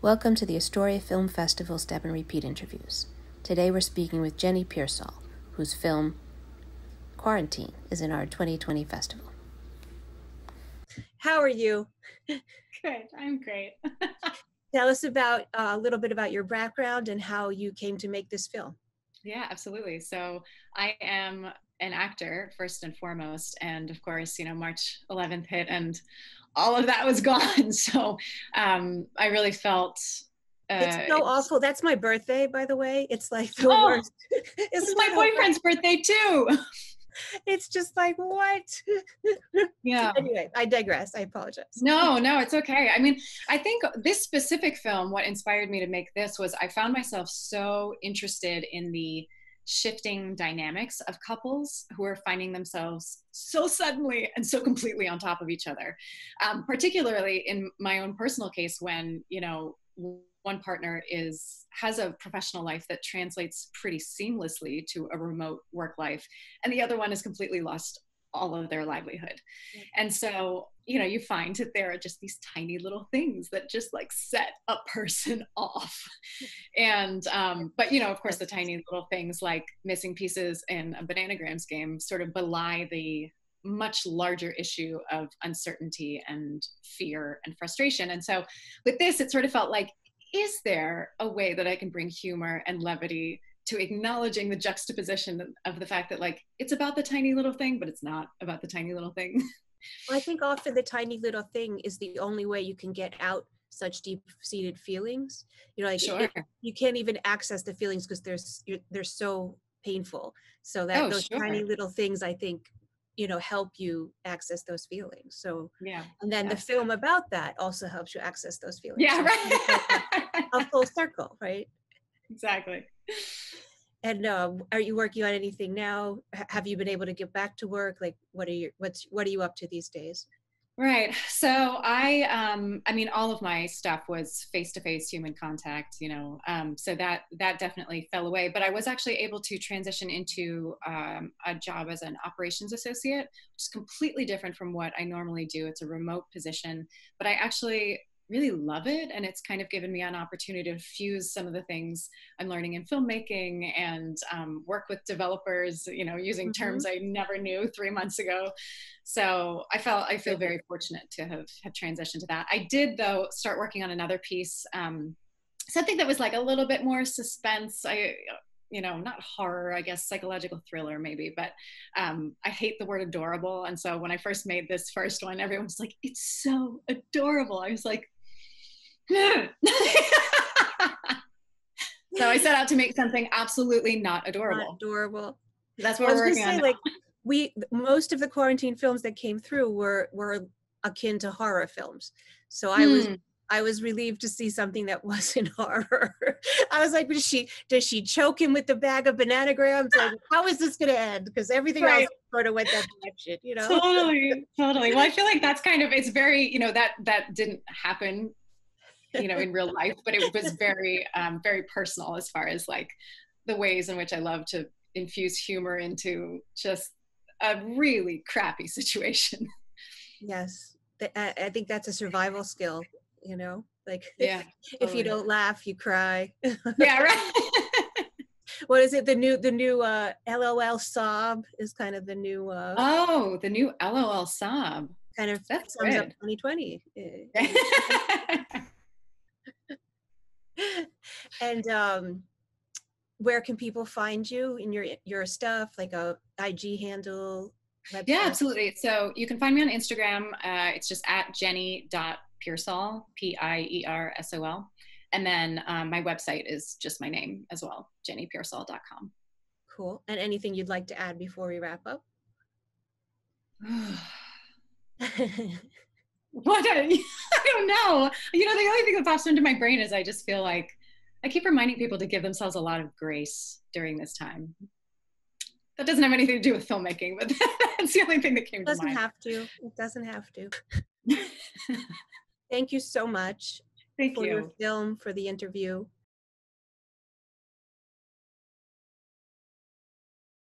Welcome to the Astoria Film Festival Step and Repeat interviews. Today we're speaking with Jenny Pearsall, whose film Quarantine is in our 2020 festival. How are you? Good, I'm great. Tell us about a little bit about your background and how you came to make this film. Yeah, absolutely. So I am an actor first and foremost, and of course, March 11th hit and all of that was gone. So I really felt it's so awful. That's my birthday, by the way. It's like the worst. It's my boyfriend's birthday too. It's just like, what? Yeah. Anyway, I digress. I apologize. No, it's okay. I mean, I think this specific film, what inspired me to make this was I found myself so interested in the shifting dynamics of couples who are finding themselves so suddenly and so completely on top of each other. Particularly in my own personal case when, one partner has a professional life that translates pretty seamlessly to a remote work life, and the other one has completely lost all of their livelihood. And so, you find that there are just these tiny little things that just like set a person off. And, but of course the tiny little things like missing pieces in a Bananagrams game sort of belie the much larger issue of uncertainty and fear and frustration. And so with this, it sort of felt like, is there a way that I can bring humor and levity to acknowledging the juxtaposition of the fact that like it's about the tiny little thing, but it's not about the tiny little thing. Well, I think often the tiny little thing is the only way you can get out such deep-seated feelings. Sure. You can't even access the feelings because they're so painful. So that those sure. tiny little things, I think, help you access those feelings. So yeah, and then the film about that also helps you access those feelings. Yeah, so right. a full circle, right? Exactly. And are you working on anything now? Have you been able to get back to work? Like, what are you up to these days? Right. So I mean, all of my stuff was face-to-face human contact, so that definitely fell away. But I was actually able to transition into a job as an operations associate, which is completely different from what I normally do. It's a remote position, but I actually really love it. And it's kind of given me an opportunity to fuse some of the things I'm learning in filmmaking and work with developers, using terms I never knew 3 months ago. So I feel very fortunate to have transitioned to that. I did though start working on another piece, something that was like a little bit more suspense. Not horror, I guess, psychological thriller maybe, but I hate the word adorable. And so when I first made this first one, everyone's like, it's so adorable. I was like, so I set out to make something absolutely not adorable. Not adorable. That's what we're working on. Like most of the quarantine films that came through were akin to horror films. So I was relieved to see something that wasn't horror. I was like, does she choke him with the bag of Bananagrams? Like, how is this going to end? Because everything else sort of went that direction, Totally. Well, I feel like that's kind of, it's very, that didn't happen, in real life, but it was very, very personal as far as like the ways in which I love to infuse humor into just a really crappy situation. Yes. I think that's a survival skill. Like yeah, if you don't laugh, you cry. Yeah, right. What is it? The new LOL sob is kind of the new the new LOL sob kind of that's sums up 2020. And where can people find you in your stuff, like a IG handle, website? Yeah, absolutely. So you can find me on Instagram. It's just at jenny.pearsall, Piersol. And then my website is just my name as well, jennypearsall.com. Cool. And anything you'd like to add before we wrap up? What? I don't know. The only thing that pops into my brain is I just feel like I keep reminding people to give themselves a lot of grace during this time. That doesn't have anything to do with filmmaking, but that's the only thing that came to mind. It doesn't have to. Thank you so much Thank for you. your film, for the interview.